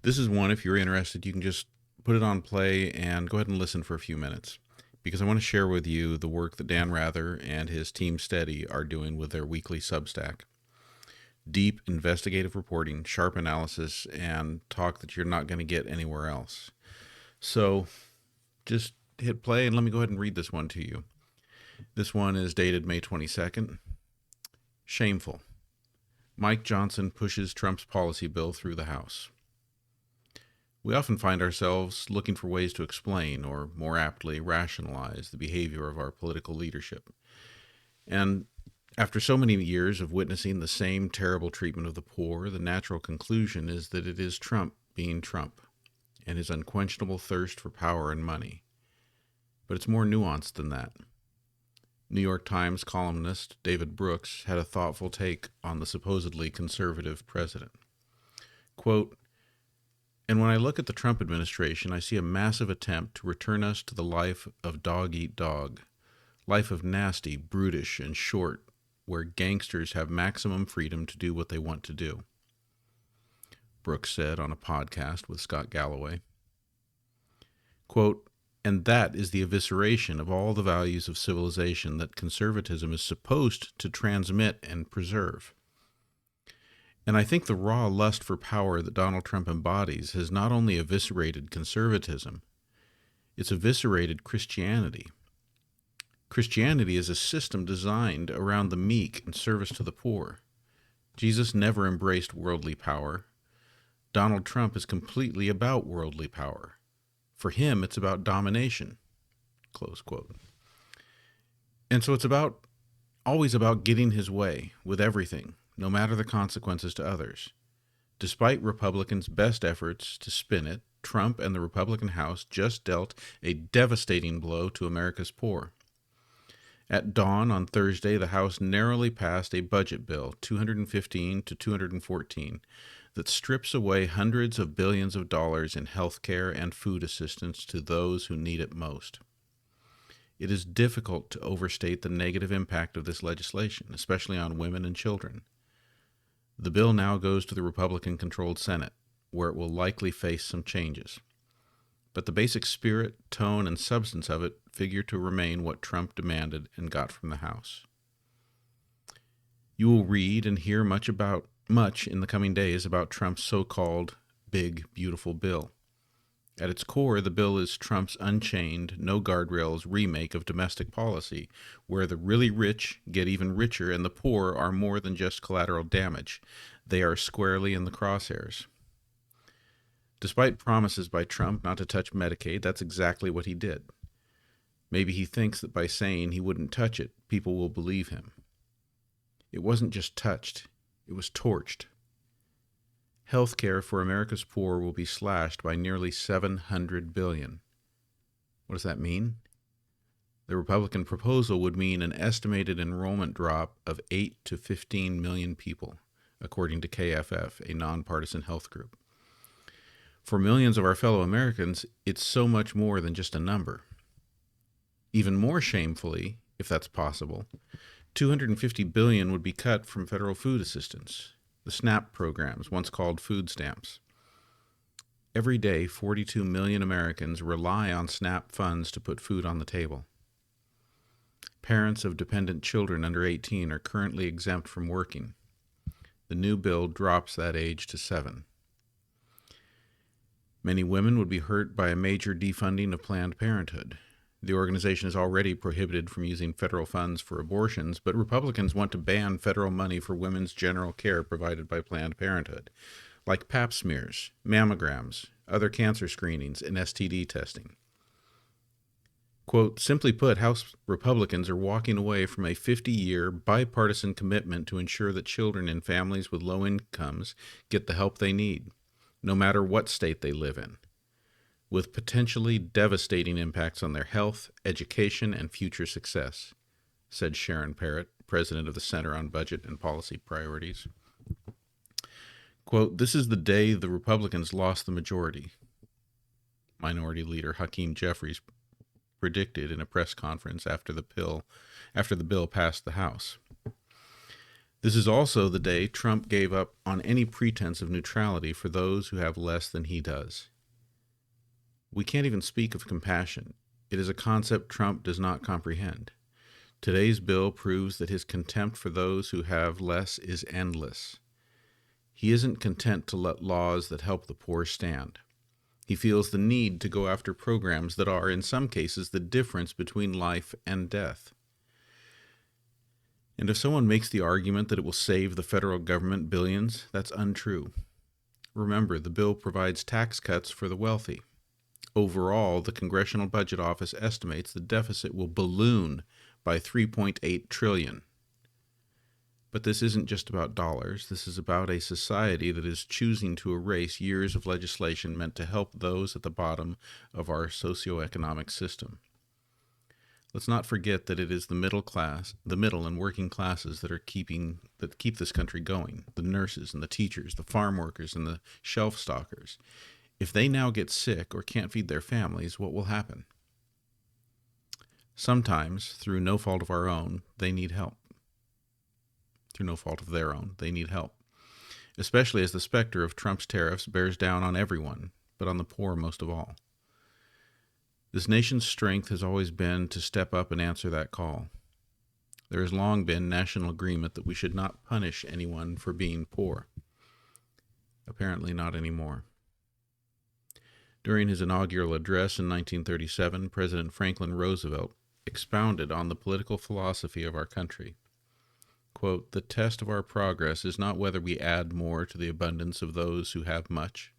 This is one, if you're interested, you can just put it on play and go ahead and listen for a few minutes because I want to share with you the work that Dan Rather and his team Steady are doing with their weekly Substack. Deep investigative reporting, sharp analysis, and talk that you're not going to get anywhere else. So just hit play and let me go ahead and read this one to you. This one is dated May 22nd. Shameful. Mike Johnson pushes Trump's policy bill through the House. We often find ourselves looking for ways to explain, or more aptly, rationalize the behavior of our political leadership. And after so many years of witnessing the same terrible treatment of the poor, the natural conclusion is that it is Trump being Trump and his unquenchable thirst for power and money. But it's more nuanced than that. New York Times columnist David Brooks had a thoughtful take on the supposedly conservative president. Quote, "And when I look at the Trump administration, I see a massive attempt to return us to the life of dog-eat-dog, life of nasty, brutish, and short, where gangsters have maximum freedom to do what they want to do," Brooks said on a podcast with Scott Galloway. Quote, "And that is the evisceration of all the values of civilization that conservatism is supposed to transmit and preserve. And I think the raw lust for power that Donald Trump embodies has not only eviscerated conservatism, it's eviscerated Christianity. Christianity is a system designed around the meek and service to the poor. Jesus never embraced worldly power. Donald Trump is completely about worldly power. For him, it's about domination," close quote. And so it's always about getting his way with everything, no matter the consequences to others. Despite Republicans' best efforts to spin it, Trump and the Republican House just dealt a devastating blow to America's poor. At dawn on Thursday, the House narrowly passed a budget bill, 215 to 214, that strips away hundreds of billions of dollars in health care and food assistance to those who need it most. It is difficult to overstate the negative impact of this legislation, especially on women and children. The bill now goes to the Republican-controlled Senate, where it will likely face some changes. But the basic spirit, tone, and substance of it figure to remain what Trump demanded and got from the House. You will read and hear much in the coming days about Trump's so-called big, beautiful bill. At its core, the bill is Trump's unchained, no guardrails remake of domestic policy, where the really rich get even richer and the poor are more than just collateral damage. They are squarely in the crosshairs. Despite promises by Trump not to touch Medicaid, that's exactly what he did. Maybe he thinks that by saying he wouldn't touch it, people will believe him. It wasn't just touched, it was torched. Health care for America's poor will be slashed by nearly $700 billion. What does that mean? The Republican proposal would mean an estimated enrollment drop of 8 to 15 million people, according to KFF, a nonpartisan health group. For millions of our fellow Americans, it's so much more than just a number. Even more shamefully, if that's possible, $250 billion would be cut from federal food assistance, the SNAP programs, once called food stamps. Every day, 42 million Americans rely on SNAP funds to put food on the table. Parents of dependent children under 18 are currently exempt from working. The new bill drops that age to 7. Many women would be hurt by a major defunding of Planned Parenthood. The organization is already prohibited from using federal funds for abortions, but Republicans want to ban federal money for women's general care provided by Planned Parenthood, like pap smears, mammograms, other cancer screenings, and STD testing. Quote, "Simply put, House Republicans are walking away from a 50-year bipartisan commitment to ensure that children in families with low incomes get the help they need, no matter what state they live in, with potentially devastating impacts on their health, education, and future success," said Sharon Parrott, president of the Center on Budget and Policy Priorities. Quote, "This is the day the Republicans lost the majority," Minority Leader Hakeem Jeffries predicted in a press conference after the bill passed the House. This is also the day Trump gave up on any pretense of neutrality for those who have less than he does. We can't even speak of compassion. It is a concept Trump does not comprehend. Today's bill proves that his contempt for those who have less is endless. He isn't content to let laws that help the poor stand. He feels the need to go after programs that are, in some cases, the difference between life and death. And if someone makes the argument that it will save the federal government billions, that's untrue. Remember, the bill provides tax cuts for the wealthy. Overall, the Congressional Budget Office estimates the deficit will balloon by $3.8 trillion. But this isn't just about dollars. This is about a society that is choosing to erase years of legislation meant to help those at the bottom of our socioeconomic system. Let's not forget that it is the middle and working classes that keep this country going. The nurses and the teachers, the farm workers and the shelf stockers. If they now get sick or can't feed their families, what will happen? Sometimes, through no fault of our own, they need help. Through no fault of their own, they need help. Especially as the specter of Trump's tariffs bears down on everyone, but on the poor most of all. This nation's strength has always been to step up and answer that call. There has long been national agreement that we should not punish anyone for being poor. Apparently not anymore. During his inaugural address in 1937, President Franklin Roosevelt expounded on the political philosophy of our country. Quote, "The test of our progress is not whether we add more to the abundance of those who have much.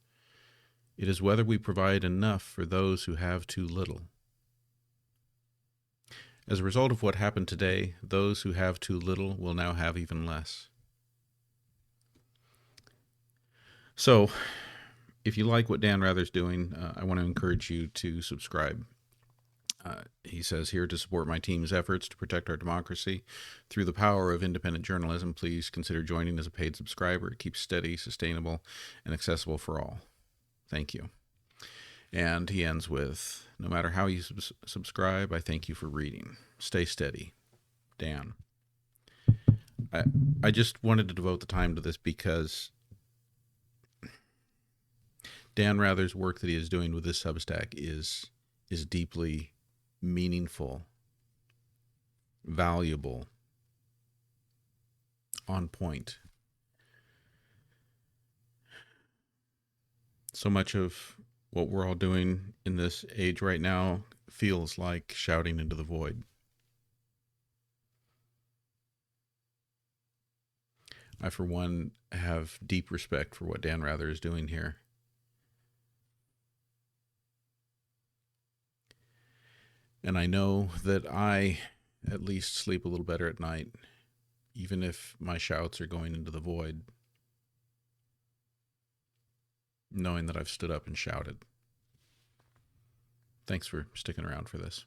It is whether we provide enough for those who have too little." As a result of what happened today, those who have too little will now have even less. So, if you like what Dan Rather's doing, I want to encourage you to subscribe. He says here, to support my team's efforts to protect our democracy through the power of independent journalism, please consider joining as a paid subscriber. It keeps steady, sustainable, and accessible for all. Thank you. And he ends with, no matter how you subscribe, I thank you for reading. Stay steady. Dan. I just wanted to devote the time to this because Dan Rather's work that he is doing with this Substack is deeply meaningful, valuable, on point. So much of what we're all doing in this age right now feels like shouting into the void. I, for one, have deep respect for what Dan Rather is doing here. And I know that I at least sleep a little better at night, even if my shouts are going into the void, knowing that I've stood up and shouted. Thanks for sticking around for this.